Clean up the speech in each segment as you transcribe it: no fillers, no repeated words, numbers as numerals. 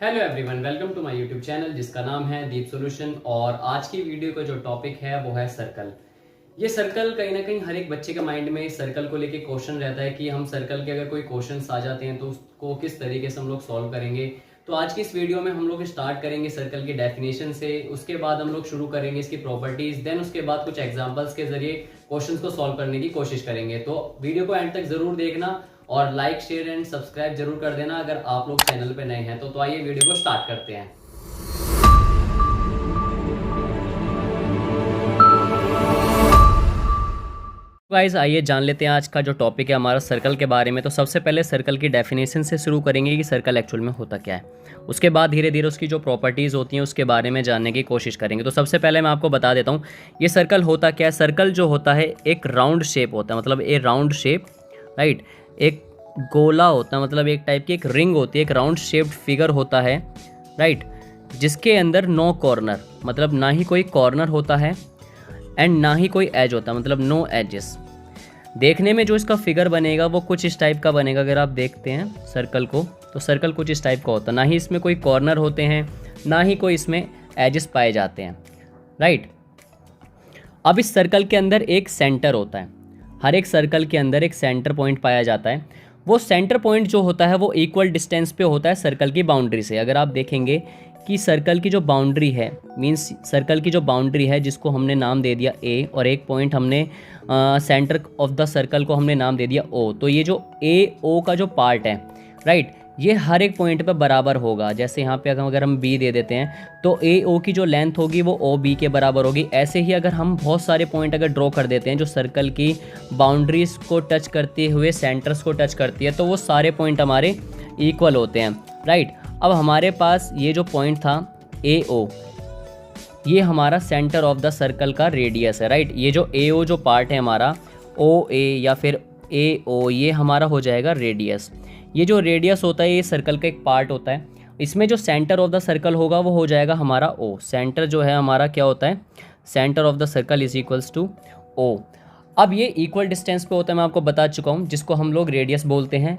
Hello everyone, welcome to my YouTube channel जिसका नाम है दीप सॉल्यूशन। और आज की वीडियो का जो टॉपिक है वो है सर्कल। ये सर्कल कहीं ना कहीं हर एक बच्चे के माइंड में इस सर्कल को लेके क्वेश्चन रहता है कि हम सर्कल के अगर कोई क्वेश्चंस आ जाते हैं तो उसको किस तरीके से हम लोग सॉल्व करेंगे। तो आज की इस वीडियो में हम लोग स्टार्ट करेंगे सर्कल की डेफिनेशन से, उसके बाद हम लोग शुरू करेंगे इसकी प्रॉपर्टीज, देन उसके बाद कुछ एग्जांपल्स के जरिए क्वेश्चंस को सॉल्व करने की कोशिश करेंगे। तो वीडियो को एंड तक जरूर देखना और लाइक शेयर एंड सब्सक्राइब जरूर कर देना अगर आप लोग चैनल पे नए हैं। तो आइए वीडियो को स्टार्ट करते हैं। गाइस आइए जान लेते हैं आज का जो टॉपिक है हमारा सर्कल के बारे में। तो सबसे पहले सर्कल की डेफिनेशन से शुरू करेंगे कि सर्कल एक्चुअल में होता क्या है। उसके बाद धीरे धीरे उसकी जो प्रॉपर्टीज़ होती हैं उसके बारे में जानने की कोशिश करेंगे। तो सबसे पहले मैं आपको बता देता हूँ ये सर्कल होता क्या है। सर्कल जो होता है एक राउंड शेप होता है, मतलब ए राउंड शेप, राइट। एक गोला होता है, मतलब एक टाइप की एक रिंग होती है, एक राउंड शेप्ड फिगर होता है, राइट, जिसके अंदर नो कॉर्नर, मतलब ना ही कोई कॉर्नर होता है एंड ना ही कोई एज होता है, मतलब नो एजेस। देखने में जो इसका फिगर बनेगा वो कुछ इस टाइप का बनेगा। अगर आप देखते हैं सर्कल को तो सर्कल कुछ इस टाइप का होता है, ना ही इसमें कोई कॉर्नर होते हैं ना ही कोई इसमें एजेस पाए जाते हैं, राइट। अब इस सर्कल के अंदर एक सेंटर होता है, हर एक सर्कल के अंदर एक सेंटर पॉइंट पाया जाता है। वो सेंटर पॉइंट जो होता है वो इक्वल डिस्टेंस पे होता है सर्कल की बाउंड्री से। अगर आप देखेंगे कि सर्कल की जो बाउंड्री है, मींस सर्कल की जो बाउंड्री है जिसको हमने नाम दे दिया ए, और एक पॉइंट हमने सेंटर ऑफ द सर्कल को हमने नाम दे दिया ओ। तो ये जो ए ओ का जो पार्ट है, राइट, ये हर एक पॉइंट पे बराबर होगा। जैसे यहाँ पे अगर हम बी दे देते हैं तो ए ओ की जो लेंथ होगी वो ओ बी के बराबर होगी। ऐसे ही अगर हम बहुत सारे पॉइंट अगर ड्रॉ कर देते हैं जो सर्कल की बाउंड्रीज को टच करते हुए सेंटर्स को टच करती है, तो वो सारे पॉइंट हमारे इक्वल होते हैं, राइट। अब हमारे पास ये जो पॉइंट था ए ओ, ये हमारा सेंटर ऑफ द सर्कल का रेडियस है, राइट। ये जो ए ओ जो पार्ट है हमारा ओ ए या फिर ए ओ, ये हमारा हो जाएगा रेडियस। ये जो रेडियस होता है ये सर्कल का एक पार्ट होता है। इसमें जो सेंटर ऑफ द सर्कल होगा वो हो जाएगा हमारा ओ। सेंटर जो है हमारा क्या होता है, centre of the circle is equals to O. अब ये इक्वल डिस्टेंस पे होता है, मैं आपको बता चुका हूँ, जिसको हम लोग रेडियस बोलते हैं।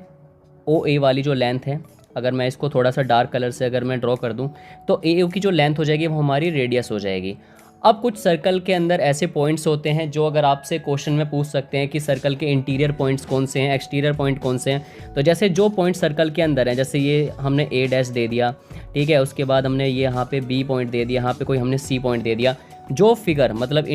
ओ ए वाली जो लेंथ है, अगर मैं इसको थोड़ा सा डार्क कलर से अगर मैं ड्रॉ कर दूं तो ए की जो लेंथ हो जाएगी वो हमारी रेडियस हो जाएगी। अब कुछ सर्कल के अंदर ऐसे पॉइंट्स होते हैं जो अगर आपसे क्वेश्चन में पूछ सकते हैं कि सर्कल के इंटीरियर पॉइंट्स कौन से हैं, एक्सटीरियर पॉइंट कौन से हैं। तो जैसे जो पॉइंट सर्कल के अंदर है, जैसे ये हमने ए डैश दे दिया, ठीक है, उसके बाद हमने ये यहाँ पे बी पॉइंट दे दिया, यहाँ पे कोई हमने सी पॉइंट दे दिया। जो फिगर मतलब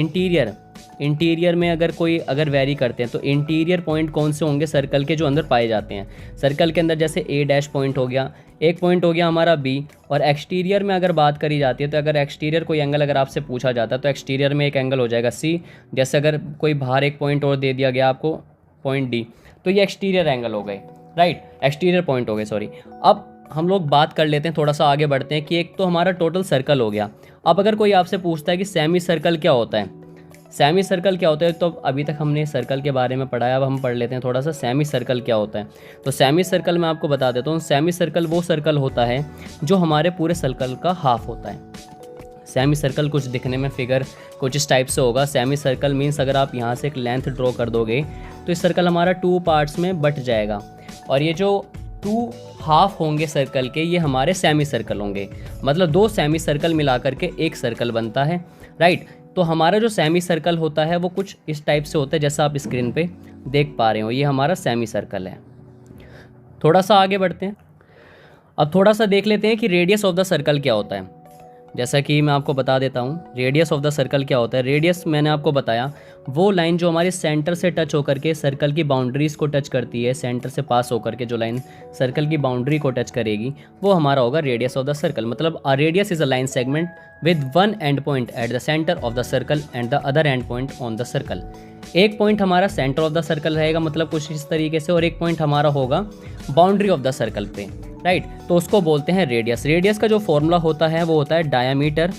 इंटीरियर में अगर वेरी करते हैं तो इंटीरियर पॉइंट कौन से होंगे सर्कल के जो अंदर पाए जाते हैं। सर्कल के अंदर जैसे ए डैश पॉइंट हो गया, एक पॉइंट हो गया हमारा बी। और एक्सटीरियर में अगर बात करी जाती है तो अगर एक्सटीरियर कोई एंगल अगर आपसे पूछा जाता है तो एक्सटीरियर में एक एंगल हो जाएगा सी। जैसे अगर कोई बाहर एक पॉइंट और दे दिया गया आपको पॉइंट डी, तो ये एक्सटीरियर एंगल हो गए, राइट, एक्सटीरियर पॉइंट हो गए, सॉरी। अब हम लोग बात कर लेते हैं, थोड़ा सा आगे बढ़ते हैं कि एक तो हमारा टोटल सर्कल हो गया। अब अगर कोई आपसे पूछता है कि सेमी सर्कल क्या होता है, सेमी सर्कल क्या होता है, तो अभी तक हमने सर्कल के बारे में पढ़ा है, अब हम पढ़ लेते हैं थोड़ा सा सेमी सर्कल क्या होता है। तो सेमी सर्कल मैं आपको बता देता हूँ। सेमी सर्कल वो सर्कल होता है जो हमारे पूरे सर्कल का हाफ होता है। सेमी सर्कल कुछ दिखने में फिगर कुछ इस टाइप से होगा। सेमी सर्कल मीन्स अगर आप यहाँ से एक लेंथ ड्रॉ कर दोगे तो इस सर्कल हमारा 2 पार्ट्स में बट जाएगा, और ये जो 2 हाफ होंगे सर्कल के ये हमारे सेमी सर्कल होंगे। मतलब 2 सेमी सर्कल मिला करके एक सर्कल बनता है, राइट। तो हमारा जो सेमी सर्कल होता है वो कुछ इस टाइप से होता है जैसा आप स्क्रीन पे देख पा रहे हो, ये हमारा सेमी सर्कल है। थोड़ा सा आगे बढ़ते हैं, अब थोड़ा सा देख लेते हैं कि रेडियस ऑफ द सर्कल क्या होता है। जैसा कि मैं आपको बता देता हूँ रेडियस ऑफ द सर्कल क्या होता है। रेडियस मैंने आपको बताया वो लाइन जो हमारे सेंटर से टच होकर के सर्कल की बाउंड्रीज़ को टच करती है, सेंटर से पास होकर के जो लाइन सर्कल की बाउंड्री को टच करेगी वो हमारा होगा रेडियस ऑफ द सर्कल। मतलब a radius is a line segment with one and point at the centre of the circle and the other and point on the circle. एक point हमारा centre of the circle रहेगा, मतलब कुछ इस तरीके से, और एक पॉइंट हमारा होगा बाउंड्री ऑफ द सर्कल पे, राइट। तो उसको बोलते हैं रेडियस। रेडियस का जो फॉर्मूला होता है वो होता है डायामीटर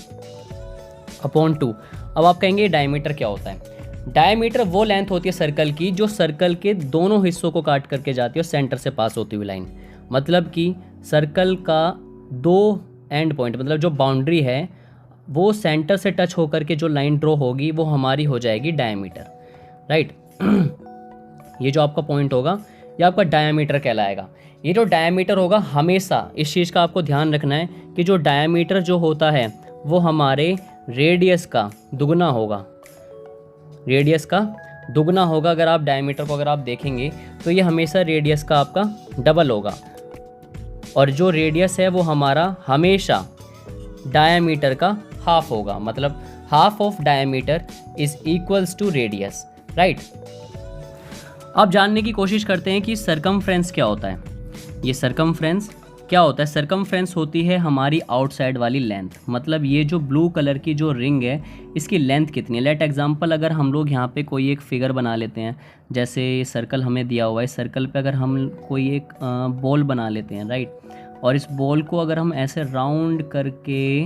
अपॉन 2। अब आप कहेंगे डायमीटर क्या होता है। डायमीटर वो लेंथ होती है सर्कल की जो सर्कल के दोनों हिस्सों को काट करके जाती है और सेंटर से पास होती हुई लाइन। मतलब कि सर्कल का 2 एंड पॉइंट, मतलब जो बाउंड्री है वो सेंटर से टच होकर के जो लाइन ड्रॉ होगी वो हमारी हो जाएगी डायमीटर, राइट। ये जो आपका पॉइंट होगा ये आपका डायामीटर कहलाएगा। ये जो डायामीटर होगा हमेशा इस चीज़ का आपको ध्यान रखना है कि जो डायामीटर जो होता है वो हमारे रेडियस का दुगना होगा, रेडियस का दुगना होगा। अगर आप डायमीटर को अगर आप देखेंगे तो ये हमेशा रेडियस का आपका डबल होगा, और जो रेडियस है वो हमारा हमेशा डायमीटर का हाफ होगा, मतलब half of diameter is equals to radius, right. अब जानने की कोशिश करते हैं कि सरकमफ्रेंस क्या होता है। ये सरकमफ्रेंस क्या होता है? सरकमफ्रेंस होती है हमारी आउटसाइड वाली लेंथ, मतलब ये जो ब्लू कलर की जो रिंग है इसकी लेंथ कितनी है। लेट एग्जांपल, अगर हम लोग यहाँ पे कोई एक फिगर बना लेते हैं, जैसे सर्कल हमें दिया हुआ है, सर्कल पे अगर हम कोई एक बॉल बना लेते हैं, राइट, और इस बॉल को अगर हम ऐसे राउंड करके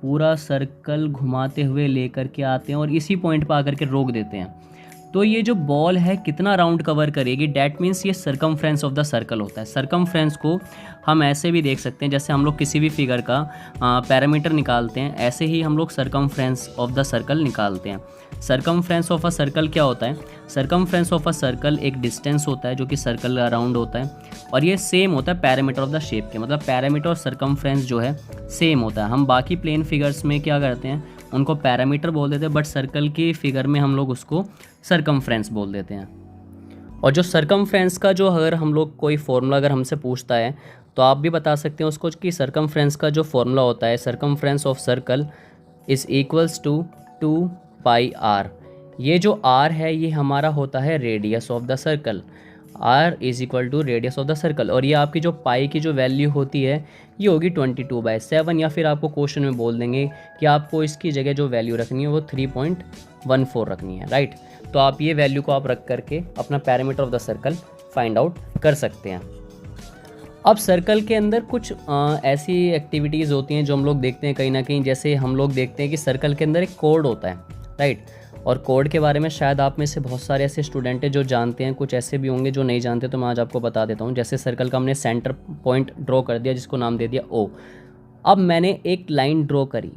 पूरा सर्कल घुमाते हुए लेकर के आते हैं और इसी पॉइंट पर आकर के रोक देते हैं, तो ये जो बॉल है कितना राउंड कवर करेगी, डैट मीन्स ये सरकमफ्रेंस ऑफ द सर्कल होता है। सरकमफ्रेंस को हम ऐसे भी देख सकते हैं, जैसे हम लोग किसी भी फिगर का पैरामीटर निकालते हैं, ऐसे ही हम लोग सरकमफ्रेंस ऑफ द सर्कल निकालते हैं। सरकमफ्रेंस ऑफ अ सर्कल क्या होता है? सरकमफ्रेंस ऑफ अ सर्कल एक डिस्टेंस होता है जो कि सर्कल अराउंड होता है, और ये सेम होता है पैरामीटर ऑफ द शेप के, मतलब पैरामीटर और सरकमफ्रेंस जो है सेम होता है। हम बाकी प्लेन फिगर्स में क्या करते हैं, उनको पैरामीटर बोल देते हैं, बट सर्कल की फिगर में हम लोग उसको सरकमफ्रेंस बोल देते हैं। और जो सरकमफ्रेंस का जो अगर हम लोग कोई फॉर्मूला अगर हमसे पूछता है तो आप भी बता सकते हैं उसको कि सरकमफ्रेंस का जो फॉर्मूला होता है, circumference of circle is equals to 2 pi r. ये जो आर है ये हमारा होता है radius of the circle, r is equal to radius of the circle, और ये आपकी जो पाई की जो वैल्यू होती है ये होगी 22/7, या फिर आपको क्वेश्चन में बोल देंगे कि आपको इसकी जगह जो वैल्यू रखनी है वो 3.14 रखनी है, राइट। तो आप ये वैल्यू को आप रख करके अपना parameter of the circle find out कर सकते हैं। अब सर्कल के अंदर कुछ ऐसी एक्टिविटीज़ होती हैं जो हम लोग देखते हैं कहीं ना कहीं, जैसे हम लोग देखते हैं कि सर्कल के अंदर एक कोड होता है, राइट, और कोड के बारे में शायद आप में से बहुत सारे ऐसे स्टूडेंट हैं जो जानते हैं, कुछ ऐसे भी होंगे जो नहीं जानते, तो मैं आज आपको बता देता हूँ। जैसे सर्कल का हमने सेंटर पॉइंट ड्रॉ कर दिया जिसको नाम दे दिया O। अब मैंने एक लाइन ड्रॉ करी,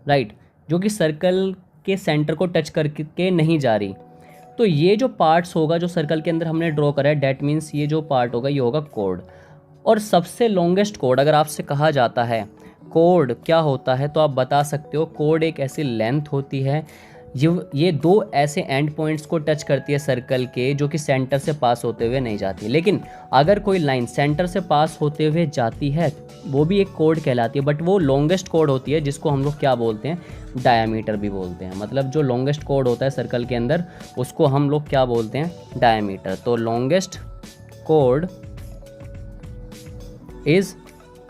राइट, जो कि सर्कल के सेंटर को टच करके नहीं जा रही, तो ये जो पार्ट्स होगा जो सर्कल के अंदर हमने ड्रॉ करा है, डैट मीन्स ये जो पार्ट होगा ये होगा कोड। और सबसे लॉन्गेस्ट कोड अगर आपसे कहा जाता है कोड क्या होता है, तो आप बता सकते हो कोड एक ऐसी लेंथ होती है, ये दो ऐसे एंड पॉइंट्स को टच करती है सर्कल के जो कि सेंटर से पास होते हुए नहीं जाती। लेकिन अगर कोई लाइन सेंटर से पास होते हुए जाती है वो भी एक कोड कहलाती है, बट वो लॉन्गेस्ट कोड होती है जिसको हम लोग क्या बोलते हैं, डायामीटर भी बोलते हैं। मतलब जो लॉन्गेस्ट कोड होता है सर्कल के अंदर उसको हम लोग क्या बोलते हैं, डायामीटर। तो लॉन्गेस्ट कोड इज़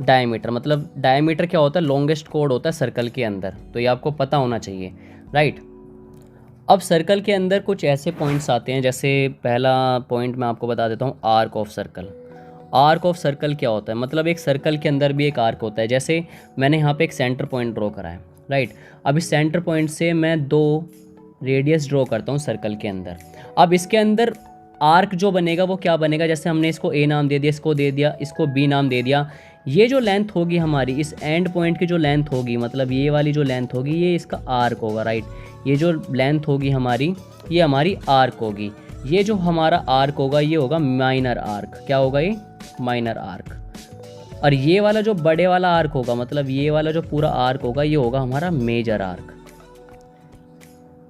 डायमीटर, मतलब डायमीटर क्या होता है, लॉन्गेस्ट कोड होता है सर्कल के अंदर, तो ये आपको पता होना चाहिए, राइट। अब सर्कल के अंदर कुछ ऐसे पॉइंट्स आते हैं, जैसे पहला पॉइंट मैं आपको बता देता हूँ, arc of circle. Arc of circle क्या होता है, मतलब एक सर्कल के अंदर भी एक आर्क होता है। जैसे मैंने यहाँ पे एक सेंटर पॉइंट ड्रॉ करा है, राइट, अब इस सेंटर पॉइंट से मैं 2 रेडियस ड्रॉ करता हूँ सर्कल के अंदर। अब इसके अंदर आर्क जो बनेगा वो क्या बनेगा, जैसे हमने इसको A नाम दे दिया, इसको दे दिया, इसको B नाम दे दिया। ये जो लेंथ होगी हमारी, इस एंड पॉइंट की जो लेंथ होगी, मतलब ये वाली जो लेंथ होगी ये इसका आर्क होगा, राइट। ये जो लेंथ होगी हमारी ये हमारी आर्क होगी। ये जो हमारा आर्क होगा ये होगा माइनर आर्क। क्या होगा ये, माइनर आर्क। और ये वाला जो बड़े वाला आर्क होगा, मतलब ये वाला जो पूरा आर्क होगा ये होगा हमारा मेजर आर्क।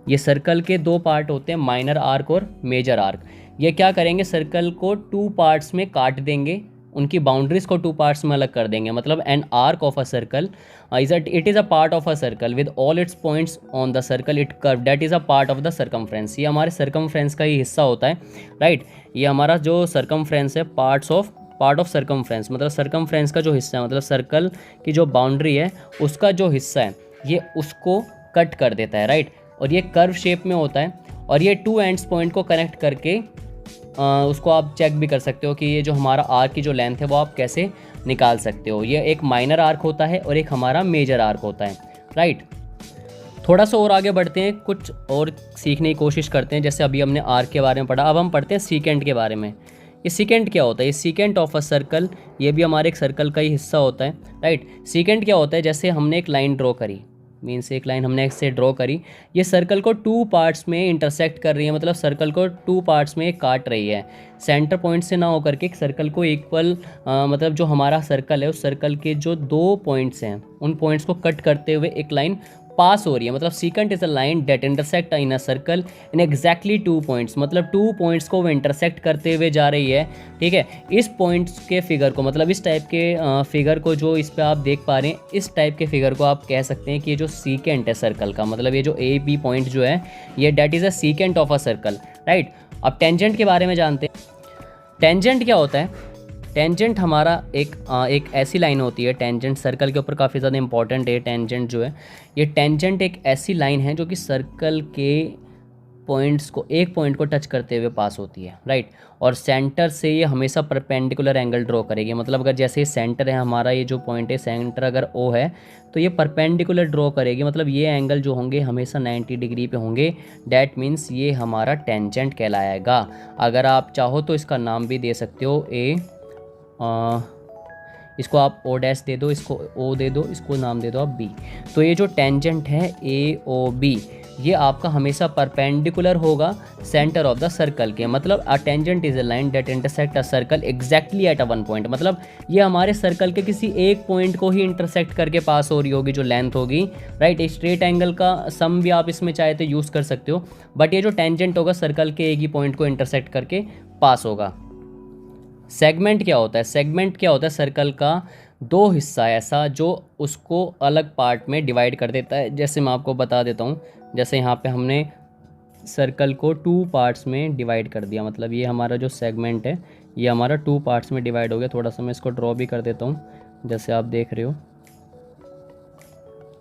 ये सर्कल के 2 पार्ट होते हैं, माइनर आर्क और मेजर आर्क। ये क्या करेंगे, सर्कल को 2 पार्ट्स में काट देंगे, उनकी बाउंड्रीज को 2 पार्ट्स में अलग कर देंगे। मतलब N arc of a circle it is a part of a circle with all it's points on the circle it curve, that is a part of the circumference. ये हमारे सर्कमफ्रेंस का ही हिस्सा होता है, राइट। ये हमारा जो सर्कमफ्रेंस है पार्ट ऑफ सर्कमफ्रेंस, मतलब सर्कमफ्रेंस का जो हिस्सा है, मतलब सर्कल की जो बाउंड्री है उसका जो हिस्सा है ये उसको कट कर देता है, राइट। और ये कर्व शेप में होता है, और ये 2 एंड्स पॉइंट को कनेक्ट करके उसको आप चेक भी कर सकते हो कि ये जो हमारा आर्क की जो लेंथ है वो आप कैसे निकाल सकते हो। ये एक माइनर आर्क होता है और एक हमारा मेजर आर्क होता है, राइट। थोड़ा सा और आगे बढ़ते हैं, कुछ और सीखने की कोशिश करते हैं। जैसे अभी हमने आर्क के बारे में पढ़ा, अब हम पढ़ते हैं सीकेंट के बारे में। ये सीकेंट क्या होता है, ये सीकेंट ऑफ अ सर्कल, ये भी हमारे एक सर्कल का ही हिस्सा होता है, राइट। सीकेंट क्या होता है, जैसे हमने एक लाइन ड्रॉ करी, मीन्स एक लाइन हमने ऐसे ड्रॉ करी, ये सर्कल को 2 पार्ट्स में इंटरसेक्ट कर रही है, मतलब सर्कल को 2 पार्ट्स में काट रही है। सेंटर पॉइंट से ना होकर के एक सर्कल को इक्वल मतलब जो हमारा सर्कल है उस सर्कल के जो 2 पॉइंट्स हैं उन पॉइंट्स को कट करते हुए एक लाइन पास हो रही है। मतलब secant is a line date intersect in a circle in exactly 2 points, मतलब 2 पॉइंट्स को वो इंटरसेक्ट करते हुए जा रही है। ठीक है, इस पॉइंट्स के फिगर को, मतलब इस टाइप के फिगर को जो इस पे आप देख पा रहे हैं, इस टाइप के फिगर को आप कह सकते हैं कि ये जो सीकेंट है सर्कल का, मतलब ये जो ए बी पॉइंट जो है ये that is a secant of a circle, right. अब टेंजेंट के बारे में जानते हैं। टेंजेंट क्या होता है? टेंजेंट हमारा एक ऐसी लाइन होती है, टेंजेंट सर्कल के ऊपर काफ़ी ज़्यादा इंपॉर्टेंट है। टेंजेंट जो है, ये टेंजेंट एक ऐसी लाइन है जो कि सर्कल के पॉइंट्स को, एक पॉइंट को टच करते हुए पास होती है, राइट। और सेंटर से ये हमेशा परपेंडिकुलर एंगल ड्रॉ करेगी, मतलब अगर जैसे सेंटर है हमारा, ये जो पॉइंट है सेंटर अगर ओ है तो ये परपेंडिकुलर ड्रॉ करेगी, मतलब ये एंगल जो होंगे हमेशा 90 डिग्री पे होंगे। डैट मीन्स ये हमारा टेंजेंट कहलाएगा। अगर आप चाहो तो इसका नाम भी दे सकते हो इसको आप ओ डैश दे दो, इसको ओ दे दो, इसको नाम दे दो आप बी। तो ये जो टेंजेंट है ए ओ बी, ये आपका हमेशा परपेंडिकुलर होगा सेंटर ऑफ द सर्कल के। मतलब a tangent is a line that intersect a circle exactly at a one point, मतलब ये हमारे सर्कल के किसी एक पॉइंट को ही इंटरसेक्ट करके पास हो रही होगी, जो लेंथ होगी, राइट। स्ट्रेट एंगल का सम भी आप इसमें चाहे तो यूज़ कर सकते हो, बट ये जो टेंजेंट होगा सर्कल के एक ही पॉइंट को इंटरसेक्ट करके पास होगा। सेगमेंट क्या होता है? सेगमेंट क्या होता है? सर्कल का 2 हिस्सा ऐसा जो उसको अलग पार्ट में डिवाइड कर देता है। जैसे मैं आपको बता देता हूँ, जैसे यहाँ पे हमने सर्कल को 2 पार्ट्स में डिवाइड कर दिया, मतलब ये हमारा जो सेगमेंट है ये हमारा 2 पार्ट्स में डिवाइड हो गया। थोड़ा सा मैं इसको ड्रॉ भी कर देता हूँ, जैसे आप देख रहे हो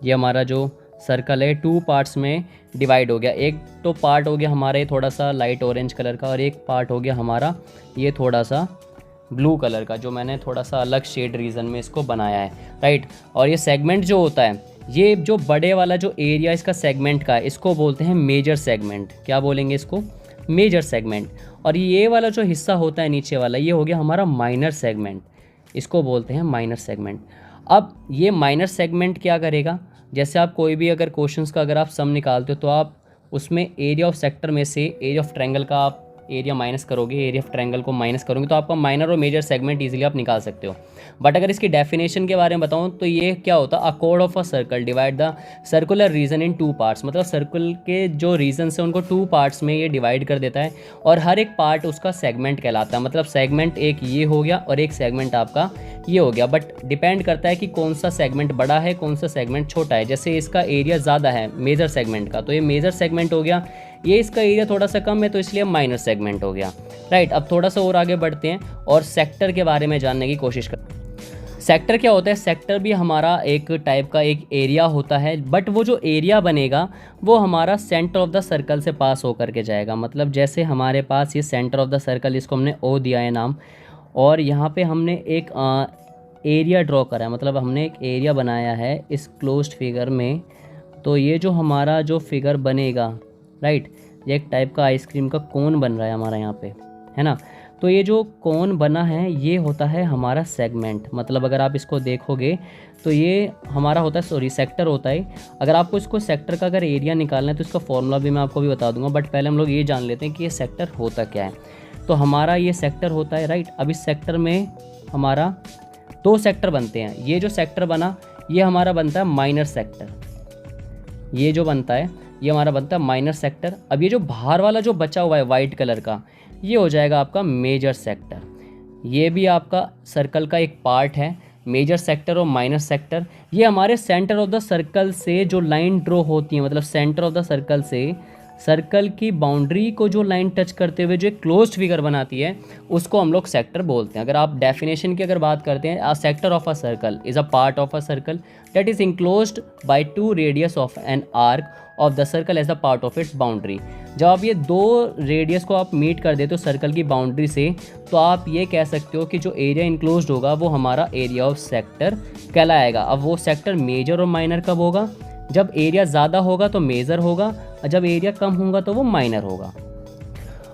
ये हमारा जो सर्कल है 2 पार्ट्स में डिवाइड हो गया। एक तो पार्ट हो गया हमारे थोड़ा सा लाइट ऑरेंज कलर का, और एक पार्ट हो गया हमारा ये थोड़ा सा ब्लू कलर का, जो मैंने थोड़ा सा अलग शेड रीजन में इसको बनाया है, राइट। और ये सेगमेंट जो होता है, ये जो बड़े वाला जो एरिया इसका सेगमेंट का है, इसको बोलते हैं मेजर सेगमेंट। क्या बोलेंगे इसको? Major segment. और ये वाला जो हिस्सा होता है नीचे वाला, ये हो गया हमारा माइनर सेगमेंट, इसको बोलते हैं माइनर सेगमेंट। अब ये माइनर सेगमेंट क्या करेगा? जैसे आप कोई भी अगर क्वेश्चंस का अगर आप सम निकालते हो तो आप उसमें एरिया ऑफ सेक्टर में से एरिया ऑफ ट्रायंगल का आप एरिया माइनस करोगे, एरिया ऑफ ट्रायंगल को माइनस करोगे तो आपका माइनर और मेजर सेगमेंट इजीली आप निकाल सकते हो। बट अगर इसकी डेफिनेशन के बारे में बताऊं तो ये क्या होता है? A code of a circle divide the circular region in 2 parts, मतलब सर्कल के जो रीजन है उनको 2 पार्ट्स में ये डिवाइड कर देता है, और हर एक पार्ट उसका सेगमेंट कहलाता है। मतलब सेगमेंट एक ये हो गया और एक सेगमेंट आपका ये हो गया, बट डिपेंड करता है कि कौन सा सेगमेंट बड़ा है, कौन सा सेगमेंट छोटा है। जैसे इसका एरिया ज़्यादा है मेजर सेगमेंट का, तो ये मेजर सेगमेंट हो गया। ये इसका एरिया थोड़ा सा कम है तो इसलिए माइनर सेगमेंट हो गया, राइट। अब थोड़ा सा और आगे बढ़ते हैं और सेक्टर के बारे में जानने की कोशिश करते हैं। सेक्टर क्या होता है? सेक्टर भी हमारा एक टाइप का एक एरिया होता है, बट वो जो एरिया बनेगा वो हमारा सेंटर ऑफ द सर्कल से पास होकर के जाएगा। मतलब जैसे हमारे पास ये सेंटर ऑफ द सर्कल, इसको हमने ओ दिया है नाम, और यहाँ पे हमने एक एरिया ड्रॉ करा है, मतलब हमने एक एरिया बनाया है इस क्लोज्ड फिगर में। तो ये जो हमारा जो फिगर बनेगा, राइट, ये एक टाइप का आइसक्रीम का कोन बन रहा है हमारा यहाँ पे, है ना। तो ये जो कोन बना है ये होता है हमारा सेगमेंट। मतलब अगर आप इसको देखोगे तो ये हमारा होता है, सॉरी सेक्टर होता है। अगर आपको इसको सेक्टर का अगर एरिया निकालना है तो इसका फॉर्मूला भी मैं आपको भी बता दूंगा, बट पहले हम लोग ये जान लेते हैं कि ये सेक्टर होता क्या है। तो हमारा ये सेक्टर होता है, राइट। अब इस सेक्टर में हमारा 2 सेक्टर बनते हैं। ये जो सेक्टर बना ये हमारा बनता है माइनर सेक्टर, ये जो बनता है ये हमारा बनता है माइनर सेक्टर। अब ये जो बाहर वाला जो बचा हुआ है वाइट कलर का, ये हो जाएगा आपका मेजर सेक्टर। ये भी आपका सर्कल का एक पार्ट है। मेजर सेक्टर और माइनर सेक्टर ये हमारे सेंटर ऑफ द सर्कल से जो लाइन ड्रॉ होती है, मतलब सेंटर ऑफ द सर्कल से सर्कल की बाउंड्री को जो लाइन टच करते हुए जो क्लोज्ड फिगर बनाती है उसको हम लोग सेक्टर बोलते हैं। अगर आप डेफिनेशन की अगर बात करते हैं, a sector of a circle is a part of a circle that is enclosed by 2 radius of an arc of the circle as a part of its boundary. जब आप ये 2 रेडियस को आप मीट कर देते हो सर्कल की boundary से, तो आप ये कह सकते हो कि जो एरिया इंक्लोज्ड होगा वो हमारा एरिया ऑफ सेक्टर कहलाएगा। अब वो सेक्टर मेजर और माइनर कब होगा? जब एरिया ज़्यादा होगा तो मेजर होगा, और जब एरिया कम होगा तो वो माइनर होगा।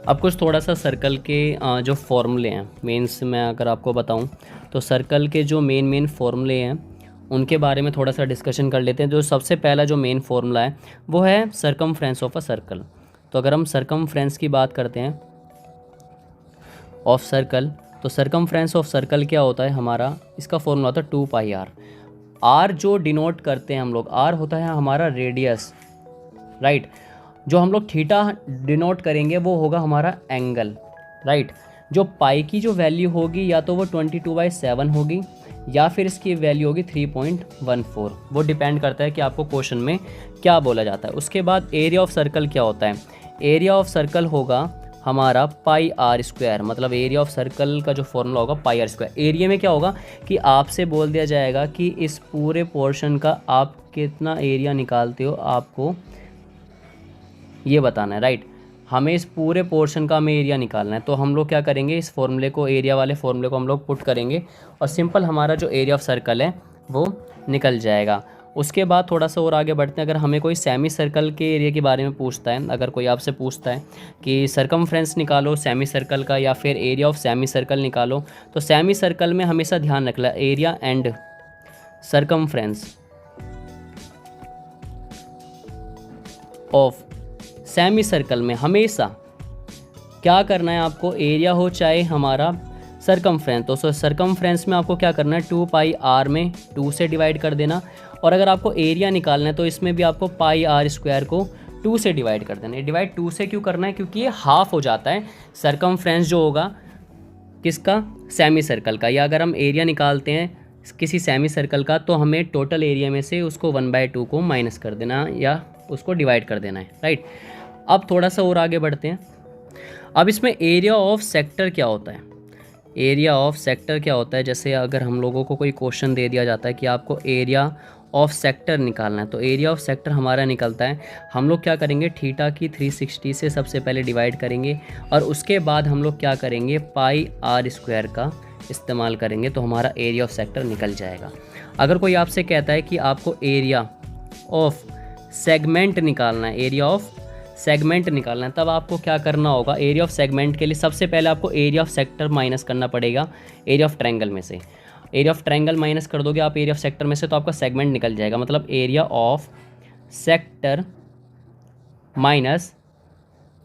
अब कुछ थोड़ा सा सर्कल के जो फॉर्मूले हैं, मेंस मैं अगर आपको बताऊं तो सर्कल के जो मेन फॉर्मूले हैं उनके बारे में थोड़ा सा डिस्कशन कर लेते हैं। जो सबसे पहला जो मेन फॉर्मूला है वो है सरकमफ्रेंस ऑफ अ सर्कल। तो अगर हम सरकमफ्रेंस की बात करते हैं ऑफ सर्कल, तो सरकमफ्रेंस ऑफ सर्कल क्या होता है हमारा, इसका फॉर्मूला होता है 2 पाई आर। आर जो डिनोट करते हैं हम लोग, आर होता है हमारा रेडियस, राइट। जो हम लोग थीटा डिनोट करेंगे वो होगा हमारा एंगल, राइट। जो पाई की जो वैल्यू होगी या तो वो 22/7 होगी या फिर इसकी वैल्यू होगी 3.14। वो डिपेंड करता है कि आपको क्वेश्चन में क्या बोला जाता है। उसके बाद एरिया ऑफ सर्कल क्या होता है, एरिया ऑफ सर्कल होगा हमारा पाई आर स्क्वायर। मतलब एरिया ऑफ सर्कल का जो फॉर्मूला होगा पाई आर स्क्वायर। एरिया में क्या होगा कि आपसे बोल दिया जाएगा कि इस पूरे पोर्शन का आप कितना एरिया निकालते हो, आपको ये बताना है, राइट। हमें इस पूरे पोर्शन का हमें एरिया निकालना है। तो हम लोग क्या करेंगे, इस फॉर्मूले को, एरिया वाले फॉर्मूले को हम लोग पुट करेंगे और सिंपल हमारा जो एरिया ऑफ सर्कल है वो निकल जाएगा। उसके बाद थोड़ा सा और आगे बढ़ते हैं। अगर हमें कोई सेमी सर्कल के एरिया के बारे में पूछता है, अगर कोई आपसे पूछता है कि सरकमफ्रेंस निकालो सेमी सर्कल का या फिर एरिया ऑफ सेमी सर्कल निकालो, तो सेमी सर्कल में हमेशा ध्यान रखना area and circumference of semi circle में हमेशा क्या करना है आपको, एरिया हो चाहे हमारा सरकमफ्रेंस, तो सरकमफ्रेंस में आपको क्या करना है 2 पाई आर में 2 से डिवाइड कर देना। और अगर आपको एरिया निकालना है तो इसमें भी आपको पाई आर स्क्वायर को 2 से डिवाइड कर देना है। डिवाइड 2 से क्यों करना है, क्योंकि ये हाफ हो जाता है सरकमफ्रेंस जो होगा किसका, सेमी सर्कल का। या अगर हम एरिया निकालते हैं किसी सेमी सर्कल का तो हमें टोटल एरिया में से उसको 1/2 को माइनस कर देना या उसको डिवाइड कर देना है, राइट। अब थोड़ा सा और आगे बढ़ते हैं। अब इसमें एरिया ऑफ सेक्टर क्या होता है, एरिया ऑफ सेक्टर क्या होता है, जैसे अगर हम लोगों को कोई क्वेश्चन दे दिया जाता है कि आपको एरिया ऑफ सेक्टर निकालना है, तो एरिया ऑफ सेक्टर हमारा निकलता है, हम लोग क्या करेंगे थीटा की 360 से सबसे पहले डिवाइड करेंगे और उसके बाद हम लोग क्या करेंगे पाई आर स्क्वायर का इस्तेमाल करेंगे, तो हमारा एरिया ऑफ सेक्टर निकल जाएगा। अगर कोई आपसे कहता है कि आपको एरिया ऑफ सेगमेंट निकालना है, एरिया ऑफ सेगमेंट निकालना है, तब आपको क्या करना होगा, एरिया ऑफ सेगमेंट के लिए सबसे पहले आपको एरिया ऑफ सेक्टर माइनस करना पड़ेगा एरिया ऑफ ट्रायंगल में से। एरिया ऑफ ट्रायंगल माइनस कर दोगे आप एरिया ऑफ सेक्टर में से तो आपका सेगमेंट निकल जाएगा। मतलब area of sector minus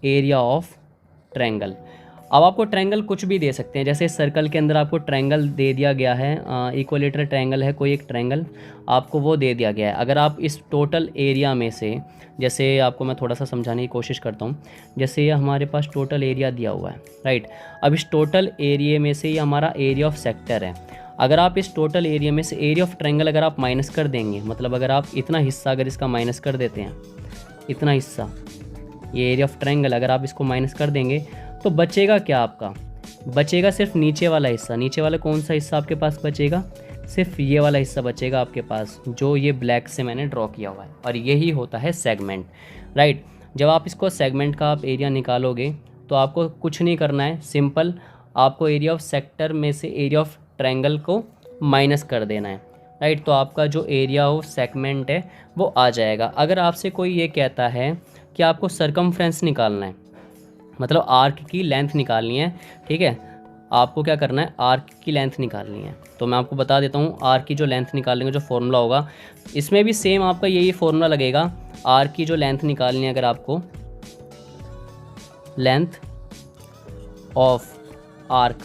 area of triangle. अब आपको ट्रायंगल कुछ भी दे सकते हैं, जैसे सर्कल के अंदर आपको ट्रायंगल दे दिया गया है, इक्विलेटरल ट्रायंगल है कोई एक ट्रायंगल, आपको वो दे दिया गया है। अगर आप इस टोटल एरिया में से, जैसे आपको मैं थोड़ा सा समझाने की कोशिश करता हूँ, जैसे ये हमारे पास टोटल एरिया दिया हुआ है, राइट। अब इस टोटल एरिया में से ये हमारा एरिया ऑफ सेक्टर है। अगर आप इस टोटल एरिया में से एरिया ऑफ ट्रायंगल अगर आप माइनस कर देंगे, मतलब अगर आप इतना हिस्सा अगर इसका माइनस कर देते हैं, इतना हिस्सा ये एरिया ऑफ ट्रायंगल अगर आप इसको माइनस कर देंगे तो बचेगा क्या, आपका बचेगा सिर्फ नीचे वाला हिस्सा। नीचे वाला कौन सा हिस्सा आपके पास बचेगा, सिर्फ ये वाला हिस्सा बचेगा आपके पास, जो ये ब्लैक से मैंने ड्रॉ किया हुआ है, और यही होता है सेगमेंट, राइट। जब आप इसको सेगमेंट का आप एरिया निकालोगे तो आपको कुछ नहीं करना है, सिंपल आपको एरिया ऑफ सेक्टर में से एरिया ऑफ ट्रायंगल को माइनस कर देना है, राइट। तो आपका जो एरिया ऑफ सेगमेंट है वो आ जाएगा। अगर आपसे कोई ये कहता है कि आपको सरकमफ्रेंस निकालना है, मतलब आर्क की लेंथ निकालनी है, ठीक है, आपको क्या करना है आर्क की लेंथ निकालनी है, तो मैं आपको बता देता हूँ आर्क की जो लेंथ निकालने का जो फॉर्मूला होगा, इसमें भी सेम आपका यही फॉर्मूला लगेगा। आर्क की जो लेंथ निकालनी है, अगर आपको लेंथ ऑफ आर्क,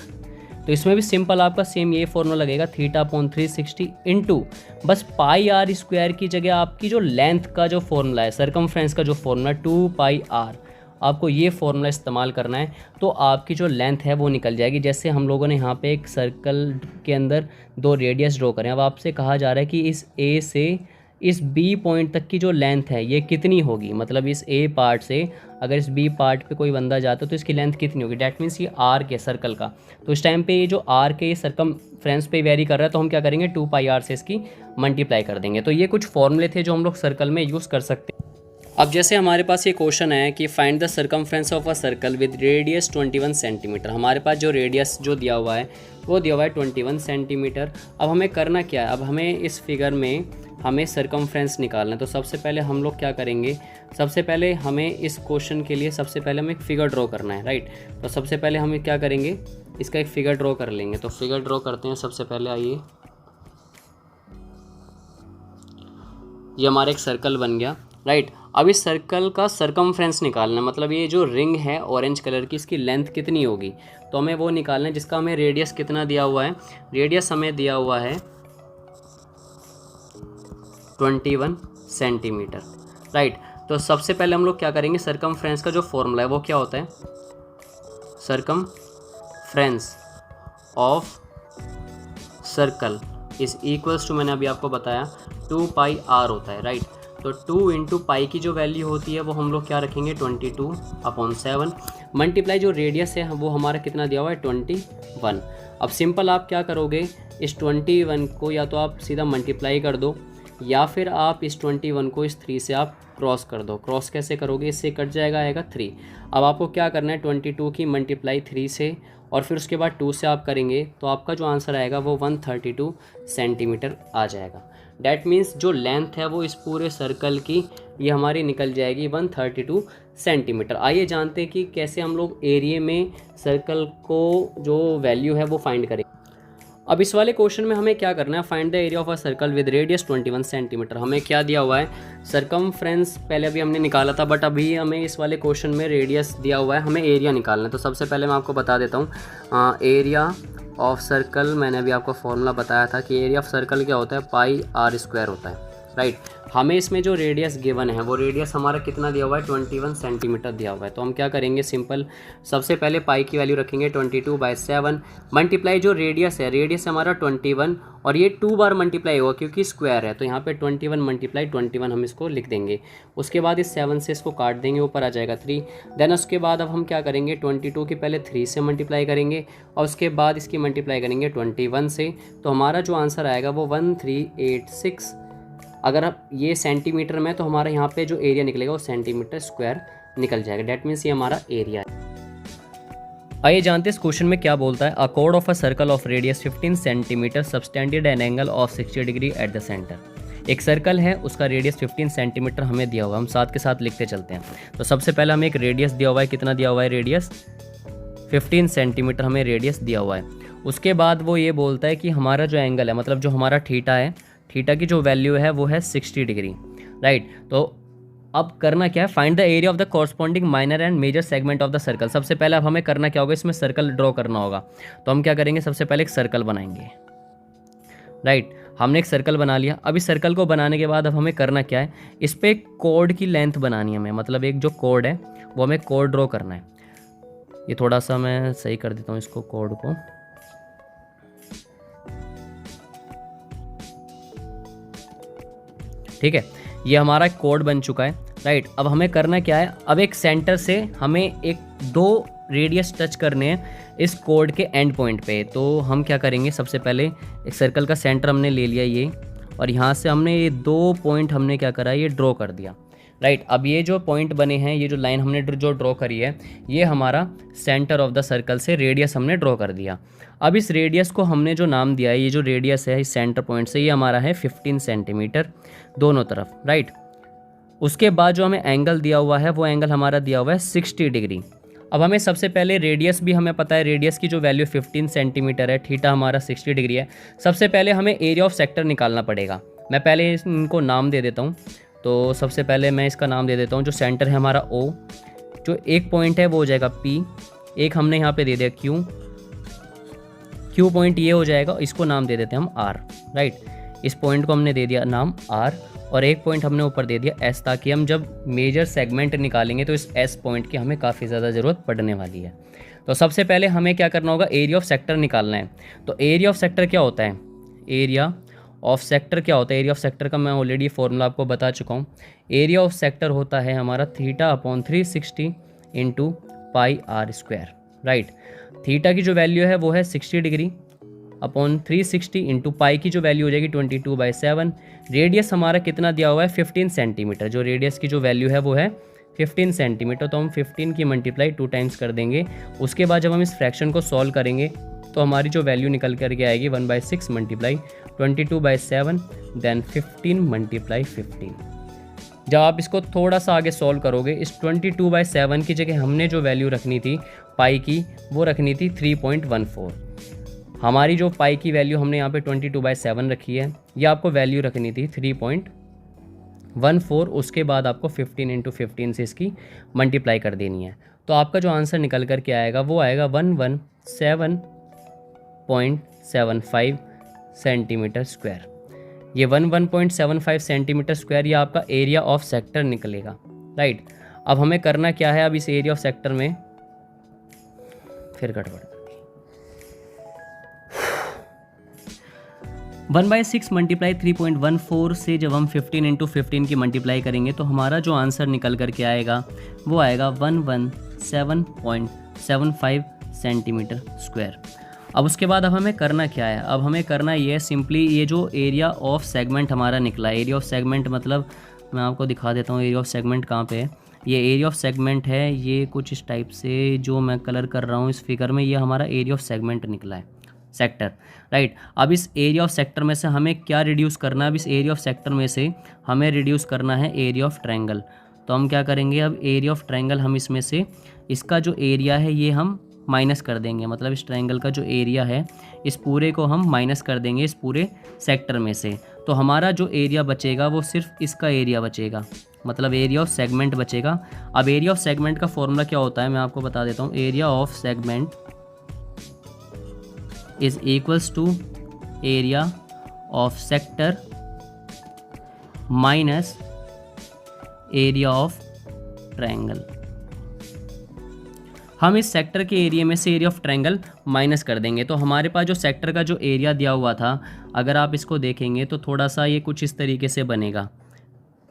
तो इसमें भी सिंपल आपका सेम यही फॉर्मूला लगेगा, θ/360 इंटू बस पाई आर स्क्वायर की जगह आपकी जो लेंथ का जो फॉर्मूला है, सरकमफ्रेंस का जो फॉर्मूला 2 पाई आर, आपको ये फॉर्मूला इस्तेमाल करना है तो आपकी जो लेंथ है वो निकल जाएगी। जैसे हम लोगों ने यहाँ पे एक सर्कल के अंदर 2 रेडियस ड्रॉ करें, अब आपसे कहा जा रहा है कि इस ए से इस बी पॉइंट तक की जो लेंथ है ये कितनी होगी, मतलब इस ए पार्ट से अगर इस बी पार्ट पे कोई बंदा जाता है तो इसकी लेंथ कितनी होगी, डैट मीन्स ये आर्क है सर्कल का। तो इस टाइम पे ये जो आर्क है ये सरकमफ्रेंस पे वेरी कर रहा है, तो हम क्या करेंगे 2 पाई आर से इसकी मल्टीप्लाई कर देंगे। तो ये कुछ फॉर्मूले थे जो हम लोग सर्कल में यूज़ कर सकते हैं। अब जैसे हमारे पास ये क्वेश्चन है कि find the circumference of a circle with radius 21 centimetre. हमारे पास जो रेडियस जो दिया हुआ है वो दिया हुआ है 21 सेंटीमीटर। अब हमें करना क्या है, अब हमें इस फिगर में हमें सरकमफ्रेंस निकालना है। तो सबसे पहले हम लोग क्या करेंगे, सबसे पहले हमें इस क्वेश्चन के लिए सबसे पहले हमें एक फिगर ड्रॉ करना है, राइट। तो सबसे पहले हम क्या करेंगे, इसका एक फ़िगर ड्रॉ कर लेंगे। तो फिगर ड्रॉ करते हैं सबसे पहले, आइए ये हमारा एक सर्कल बन गया, राइट। अब इस सर्कल का सरकमफ्रेंस निकालना है, मतलब ये जो रिंग है ऑरेंज कलर की, इसकी लेंथ कितनी होगी, तो हमें वो निकालना है जिसका हमें रेडियस कितना दिया हुआ है। रेडियस हमें दिया हुआ है 21 सेंटीमीटर, राइट। तो सबसे पहले हम लोग क्या करेंगे, सरकमफ्रेंस का जो फॉर्मूला है वो क्या होता है, circumference of circle is equals to, मैंने अभी आपको बताया 2 पाई r होता है, राइट। तो 2 इंटू पाई की जो वैल्यू होती है वो हम लोग क्या रखेंगे 22/7, मल्टीप्लाई जो रेडियस है वो हमारा कितना दिया हुआ है 21। अब सिंपल आप क्या करोगे, इस 21 को या तो आप सीधा मल्टीप्लाई कर दो, या फिर आप इस 21 को इस 3 से आप क्रॉस कर दो। क्रॉस कैसे करोगे, इससे कट जाएगा, आएगा 3। अब आपको क्या करना है 22 की मल्टीप्लाई 3 से और फिर उसके बाद 2 से आप करेंगे तो आपका जो आंसर आएगा वो 132 सेंटीमीटर आ जाएगा। डैट मीन्स जो लेंथ है वो इस पूरे सर्कल की ये हमारी निकल जाएगी 132 सेंटीमीटर। आइए जानते हैं कि कैसे हम लोग एरिया में सर्कल को जो वैल्यू है वो फाइंड करेंगे। अब इस वाले क्वेश्चन में हमें क्या करना है, find the area of a circle with radius 21 centimetre. हमें क्या दिया हुआ है, सरकमफ्रेंस पहले अभी हमने निकाला था, बट अभी हमें इस वाले क्वेश्चन में रेडियस दिया हुआ है, हमें एरिया निकालना है। तो सबसे पहले मैं आपको बता देता हूँ एरिया ऑफ सर्कल, मैंने अभी आपको फॉर्मूला बताया था कि एरिया ऑफ सर्कल क्या होता है, पाई r स्क्वायर होता है, राइट। हमें इसमें जो रेडियस गिवन है वो रेडियस हमारा कितना दिया हुआ है 21 सेंटीमीटर दिया हुआ है। तो हम क्या करेंगे, सिंपल सबसे पहले पाई की वैल्यू रखेंगे 22/7 मल्टीप्लाई जो रेडियस है, रेडियस हमारा 21 और ये 2 बार मल्टीप्लाई होगा क्योंकि स्क्वायर है, तो यहाँ पे 21 मल्टीप्लाई 21 हम इसको लिख देंगे। उसके बाद इस 7 से इसको काट देंगे, ऊपर आ जाएगा 3। देन उसके बाद अब हम क्या करेंगे 22 की पहले 3 से मल्टीप्लाई करेंगे और उसके बाद इसकी मल्टीप्लाई करेंगे 21 से, तो हमारा जो आंसर आएगा वो 1386। अगर आप ये सेंटीमीटर में तो हमारा यहाँ पे जो एरिया निकलेगा वो सेंटीमीटर स्क्वायर निकल जाएगा। डैट मीन्स ये हमारा एरिया है। आइए जानते हैं इस क्वेश्चन में क्या बोलता है। A code of a circle of radius 15 centimetre subtended an angle of 60 degree at the centre. एक सर्कल है, उसका रेडियस 15 सेंटीमीटर हमें दिया हुआ है, हम साथ के साथ लिखते चलते हैं। तो सबसे पहले हमें एक रेडियस दिया हुआ है, कितना दिया हुआ है, रेडियस 15 सेंटीमीटर हमें रेडियस दिया हुआ है। उसके बाद वो ये बोलता है कि हमारा जो एंगल है, मतलब जो हमारा थीटा है, थीटा की जो वैल्यू है वो है 60 डिग्री, राइट। तो अब करना क्या है, find the area of the corresponding minor and major segment of the circle. सबसे पहले अब हमें करना क्या होगा, इसमें सर्कल ड्रॉ करना होगा। तो हम क्या करेंगे, सबसे पहले एक सर्कल बनाएंगे, राइट। हमने एक सर्कल बना लिया। अब इस सर्कल को बनाने के बाद अब हमें करना क्या है, इस पर एक कोड की लेंथ बनानी है हमें, मतलब एक जो कोड है वो हमें कोड ड्रॉ करना है। ये थोड़ा सा मैं सही कर देता हूँ इसको, कोड को। ठीक है, ये हमारा कोड बन चुका है, राइट। अब हमें करना क्या है, अब एक सेंटर से हमें एक 2 रेडियस टच करने हैं इस कोड के एंड पॉइंट पे। तो हम क्या करेंगे, सबसे पहले एक सर्कल का सेंटर हमने ले लिया ये, और यहाँ से हमने ये 2 पॉइंट हमने क्या करा, ये ड्रॉ कर दिया, राइट। अब ये जो पॉइंट बने हैं, ये जो लाइन हमने जो ड्रॉ करी है, ये हमारा सेंटर ऑफ द सर्कल से रेडियस हमने ड्रॉ कर दिया। अब इस रेडियस को हमने जो नाम दिया है, ये जो रेडियस है इस सेंटर पॉइंट से, ये हमारा है 15 सेंटीमीटर दोनों तरफ, राइट। उसके बाद जो हमें एंगल दिया हुआ है वो एंगल हमारा दिया हुआ है 60 डिग्री। अब हमें सबसे पहले रेडियस भी हमें पता है, रेडियस की जो वैल्यू 15 सेंटीमीटर है, थीटा हमारा 60 डिग्री है। सबसे पहले हमें एरिया ऑफ सेक्टर निकालना पड़ेगा। मैं पहले इनको नाम दे देता हूँ। तो सबसे पहले मैं इसका नाम दे देता हूँ, जो सेंटर है हमारा O, जो एक पॉइंट है वो हो जाएगा P, एक हमने यहाँ पे दे दिया Q पॉइंट ये हो जाएगा, इसको नाम दे देते हैं हम R, राइट। इस पॉइंट को हमने दे दिया नाम R, और एक पॉइंट हमने ऊपर दे दिया S, ताकि हम जब मेजर सेगमेंट निकालेंगे तो इस S पॉइंट की हमें काफ़ी ज़्यादा ज़रूरत पड़ने वाली है। तो सबसे पहले हमें क्या करना होगा, एरिया ऑफ सेक्टर निकालना है। तो एरिया ऑफ सेक्टर क्या होता है, एरिया ऑफ सेक्टर क्या होता है, एरिया ऑफ सेक्टर का मैं ऑलरेडी फॉर्मूला आपको बता चुका हूँ। एरिया ऑफ सेक्टर होता है हमारा θ/360 into pi r square, right. Theta की जो वैल्यू है वो है 60 डिग्री अपॉन 360 इंटू पाई की जो वैल्यू हो जाएगी 22/7। रेडियस हमारा कितना दिया हुआ है 15 सेंटीमीटर, जो रेडियस की जो वैल्यू है वो है 15 सेंटीमीटर। तो हम 15 की मल्टीप्लाई 2 टाइम्स कर देंगे। उसके बाद जब हम इस फ्रैक्शन को सॉल्व करेंगे तो हमारी जो वैल्यू निकल करके आएगी 1/6 मल्टीप्लाई 22/7 देन 15 मल्टीप्लाई 15। जब आप इसको थोड़ा सा आगे सॉल्व करोगे, इस 22/7 की जगह हमने जो वैल्यू रखनी थी पाई की, वो रखनी थी 3.14। हमारी जो पाई की वैल्यू हमने यहाँ पे 22/7 रखी है, ये आपको वैल्यू रखनी थी 14, उसके बाद आपको 15 इंटू 15 से इसकी मल्टीप्लाई कर देनी है। तो आपका जो आंसर निकल कर के आएगा वो आएगा 117.75 सेंटीमीटर स्क्वायर। ये 11.75 सेंटीमीटर स्क्वायर ये आपका एरिया ऑफ सेक्टर निकलेगा, राइट। अब हमें करना क्या है, अब इस एरिया ऑफ सेक्टर में फिर गड़बड़ 1/6 मल्टीप्लाई 3.14 से जब हम 15 इंटू 15 की मल्टीप्लाई करेंगे तो हमारा जो आंसर निकल करके आएगा वो आएगा 117.75 सेंटीमीटर स्क्वायर। अब उसके बाद अब हमें करना क्या है, अब हमें करना ये है सिंपली ये जो एरिया ऑफ सेगमेंट हमारा निकला है, एरिया ऑफ सेगमेंट मतलब मैं आपको दिखा देता हूँ एरिया ऑफ सेगमेंट कहाँ पे है। ये एरिया ऑफ सेगमेंट है, ये कुछ इस टाइप से जो मैं कलर कर रहा हूँ इस फिगर में, ये हमारा एरिया ऑफ सेगमेंट निकला है, सेक्टर, राइट। अब इस एरिया ऑफ सेक्टर में से हमें क्या रिड्यूस करना है, अब इस एरिया ऑफ सेक्टर में से हमें रिड्यूस करना है एरिया ऑफ ट्रायंगल। तो हम क्या करेंगे, अब एरिया ऑफ ट्रायंगल हम इसमें से इसका जो एरिया है ये हम माइनस कर देंगे, मतलब इस ट्रायंगल का जो एरिया है इस पूरे को हम माइनस कर देंगे इस पूरे सेक्टर में से। तो हमारा जो एरिया बचेगा वो सिर्फ इसका एरिया बचेगा, मतलब एरिया ऑफ सेगमेंट बचेगा। अब एरिया ऑफ सेगमेंट का फॉर्मूला क्या होता है मैं आपको बता देता हूँ। Area of segment is equals to area of sector minus area of triangle. हम इस सेक्टर के एरिया में से एरिया ऑफ ट्रायंगल माइनस कर देंगे। तो हमारे पास जो सेक्टर का जो एरिया दिया हुआ था, अगर आप इसको देखेंगे तो थोड़ा सा ये कुछ इस तरीके से बनेगा।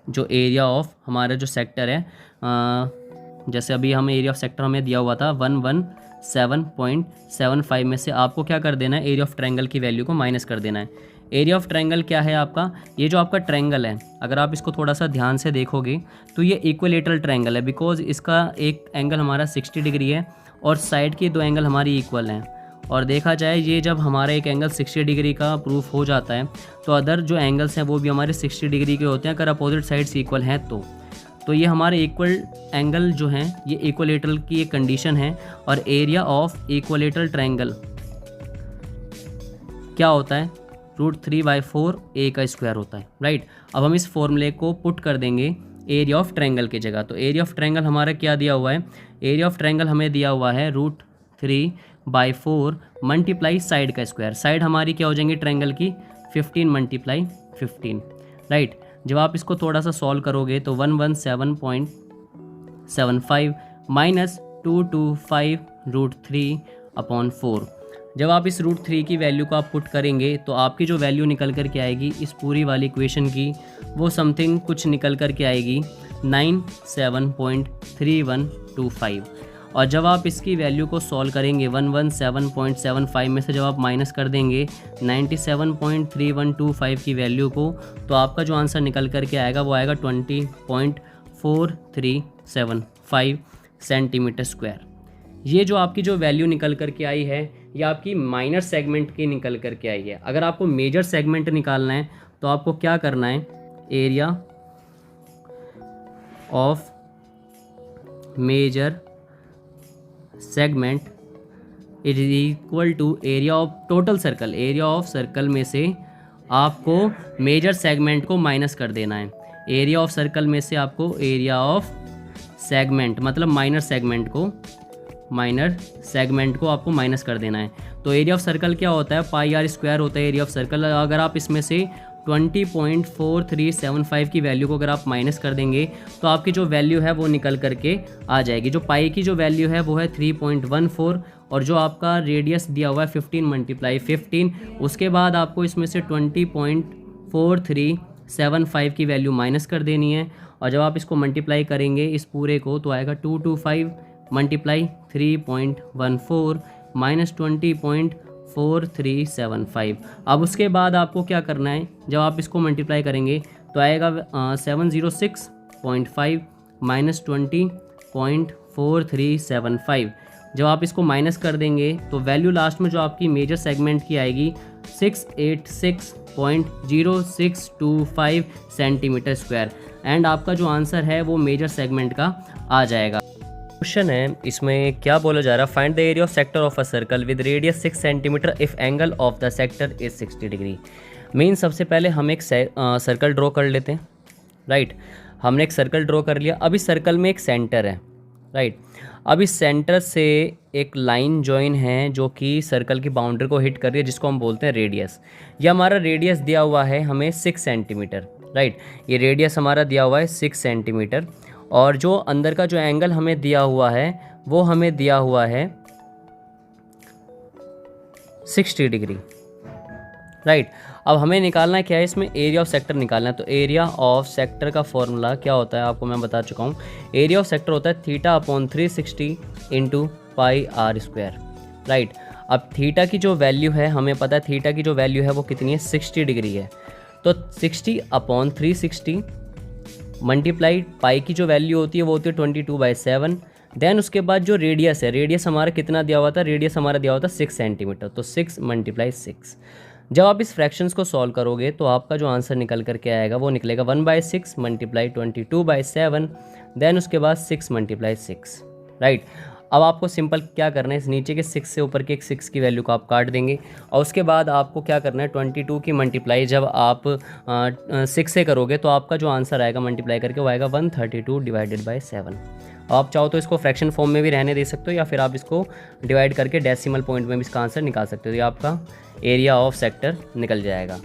जो एरिया ऑफ हमारा जो सेक्टर है, जैसे अभी हम एरिया ऑफ सेक्टर हमें दिया हुआ था 117.75 में से आपको क्या कर देना है, एरिया ऑफ ट्रायंगल की वैल्यू को माइनस कर देना है। एरिया ऑफ ट्रायंगल क्या है आपका, ये जो आपका ट्रायंगल है अगर आप इसको थोड़ा सा ध्यान से देखोगे तो ये इक्विलेटरल ट्रायंगल है, बिकॉज इसका एक एंगल हमारा 60 डिग्री है और साइड के दो एंगल हमारी इक्वल हैं। और देखा जाए ये जब हमारा एक एंगल 60 डिग्री का प्रूफ हो जाता है तो अदर जो एंगल्स हैं वो भी हमारे 60 डिग्री के होते हैं अगर अपोजिट साइड्स इक्वल हैं तो ये हमारे इक्वल एंगल जो हैं ये इक्विलेटरल की एक कंडीशन है। और एरिया ऑफ इक्विलेटरल ट्रायंगल क्या होता है, √3/4 a का स्क्वायर होता है, राइट। अब हम इस फॉर्मूले को पुट कर देंगे एरिया ऑफ ट्रायंगल की जगह। तो एरिया ऑफ ट्रायंगल हमारा क्या दिया हुआ है, एरिया ऑफ ट्रायंगल हमें दिया हुआ है √3/4 मल्टीप्लाई साइड का स्क्वायर। साइड हमारी क्या हो जाएंगी ट्रायंगल की 15 मल्टीप्लाई 15, राइट। जब आप इसको थोड़ा सा सॉल्व करोगे तो 117.75 माइनस 225 √3/4। जब आप इस √3 की वैल्यू को आप पुट करेंगे तो आपकी जो वैल्यू निकल कर के आएगी इस पूरी वाली इक्वेशन की वो समथिंग कुछ निकल कर के आएगी 97.3125। और जब आप इसकी वैल्यू को सॉल्व करेंगे 117.75 में से जब आप माइनस कर देंगे 97.3125 की वैल्यू को तो आपका जो आंसर निकल कर के आएगा वो आएगा 20.4375 सेंटीमीटर स्क्वायर। ये जो आपकी जो वैल्यू निकल कर के आई है ये आपकी माइनर सेगमेंट की निकल कर के आई है। अगर आपको मेजर सेगमेंट निकालना है तो आपको क्या करना है, area of major segment is equal to area of total circle. Area of circle में से आपको मेजर सेगमेंट को माइनस कर देना है। एरिया ऑफ सर्कल में से आपको एरिया ऑफ सेगमेंट मतलब माइनर सेगमेंट को आपको माइनस कर देना है। तो एरिया ऑफ सर्कल क्या होता है, πr² होता है एरिया ऑफ सर्कल। अगर आप इसमें से 20.4375 की वैल्यू को अगर आप माइनस कर देंगे तो आपकी जो वैल्यू है वो निकल करके आ जाएगी। जो पाई की जो वैल्यू है वो है 3.14 और जो आपका रेडियस दिया हुआ है 15 मल्टीप्लाई 15, उसके बाद आपको इसमें से 20.4375 की वैल्यू माइनस कर देनी है। और जब आप इसको मल्टीप्लाई करेंगे इस पूरे को तो आएगा 225 मल्टीप्लाई 3.14 माइनस 20.4375। अब उसके बाद आपको क्या करना है, जब आप इसको मल्टीप्लाई करेंगे तो आएगा 706.5 माइनस 20.4375। जब आप इसको माइनस कर देंगे तो वैल्यू लास्ट में जो आपकी मेजर सेगमेंट की आएगी 686.0625 सेंटीमीटर स्क्वायर। एंड आपका जो आंसर है वो मेजर सेगमेंट का आ जाएगा। क्वेश्चन है इसमें क्या बोला जा रहा है, find the area of sector of a circle with radius 6 centimetre if angle of the sector is 60 degree. Mean सबसे पहले हम एक सर्कल ड्रॉ कर लेते हैं, राइट। हमने एक सर्कल ड्रॉ कर लिया। अब इस सर्कल में एक सेंटर है, राइट। अब इस सेंटर से एक लाइन जॉइन है जो कि सर्कल की बाउंड्री को हिट कर रही है, जिसको हम बोलते हैं रेडियस। ये हमारा रेडियस दिया हुआ है हमें 6 सेंटीमीटर, राइट। ये रेडियस हमारा दिया हुआ है 6 सेंटीमीटर, और जो अंदर का जो एंगल हमें दिया हुआ है वो हमें दिया हुआ है 60 डिग्री, राइट। अब हमें निकालना क्या है, इसमें एरिया ऑफ सेक्टर निकालना है। तो एरिया ऑफ सेक्टर का फॉर्मूला क्या होता है आपको मैं बता चुका हूँ। एरिया ऑफ सेक्टर होता है theta upon 360 into pi r square, right. अब थीटा की जो वैल्यू है हमें पता है, थीटा की जो वैल्यू है वो कितनी है, 60 डिग्री है। तो 60 अपॉन 360 मल्टीप्लाई पाई की जो वैल्यू होती है वो होती है 22/7। देन उसके बाद जो रेडियस है, रेडियस हमारा कितना दिया हुआ था, रेडियस हमारा दिया हुआ था 6 सेंटीमीटर। तो 6 × 6। जब आप इस फ्रैक्शंस को सॉल्व करोगे तो आपका जो आंसर निकल करके आएगा वो निकलेगा 1/6 मल्टीप्लाई 22/7, देन उसके बाद 6 × 6, राइट। अब आपको सिंपल क्या करना है, इस नीचे के 6 से ऊपर के एक 6 की वैल्यू को आप काट देंगे, और उसके बाद आपको क्या करना है, 22 की मल्टीप्लाई जब आप 6 से करोगे तो आपका जो आंसर आएगा मल्टीप्लाई करके वो आएगा 132/7। आप चाहो तो इसको फ्रैक्शन फॉर्म में भी रहने दे सकते हो, या फिर आप इसको डिवाइड करके डेसिमल पॉइंट में भी इसका आंसर निकाल सकते हो। ये आपका एरिया ऑफ सेक्टर निकल जाएगा।